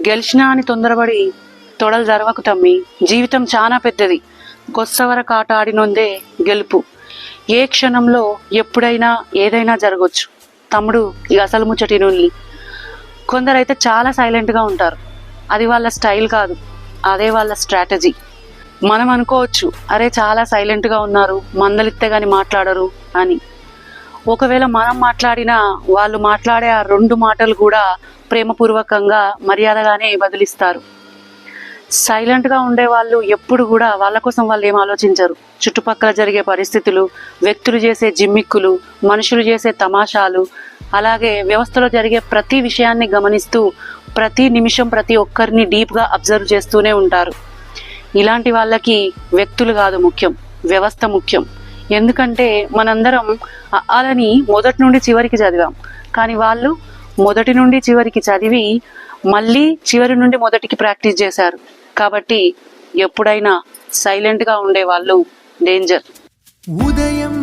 గెలిచినా అని తొందరపడి తొడలు జరవకు తమ్మి. జీవితం చాలా పెద్దది. కొత్తవరకు ఆట ఆడినొందే గెలుపు. ఏ క్షణంలో ఎప్పుడైనా ఏదైనా జరగవచ్చు. తమ్ముడు ఇక అసలు ముచ్చటి నుండి కొందరైతే చాలా సైలెంట్గా ఉంటారు. అది వాళ్ళ స్టైల్ కాదు, అదే వాళ్ళ స్ట్రాటజీ. మనం అనుకోవచ్చు, అరే చాలా సైలెంట్గా ఉన్నారు, మందలిస్తే కానీ మాట్లాడరు అని. ఒకవేళ మనం మాట్లాడినా వాళ్ళు మాట్లాడే ఆ 2 మాటలు కూడా ప్రేమపూర్వకంగా మర్యాదగానే బదిలిస్తారు. సైలెంట్గా ఉండే వాళ్ళు ఎప్పుడు కూడా వాళ్ళ కోసం వాళ్ళు ఏం ఆలోచించరు. చుట్టుపక్కల జరిగే పరిస్థితులు, వ్యక్తులు చేసే జిమ్మిక్కులు, మనుషులు చేసే తమాషాలు, అలాగే వ్యవస్థలో జరిగే ప్రతి విషయాన్ని గమనిస్తూ ప్రతి నిమిషం ప్రతి ఒక్కరిని డీప్గా అబ్జర్వ్ చేస్తూనే ఉంటారు. ఇలాంటి వాళ్ళకి వ్యక్తులు కాదు ముఖ్యం, వ్యవస్థ ముఖ్యం. ఎందుకంటే మనందరం అలని మొదటి నుండి చివరికి చదివాం, కానీ వాళ్ళు మొదటి నుండి చివరికి చదివి మళ్ళీ చివరి నుండి మొదటికి ప్రాక్టీస్ చేశారు. కాబట్టి ఎప్పుడైనా సైలెంట్గా ఉండే వాళ్ళు డేంజర్. ఉదయం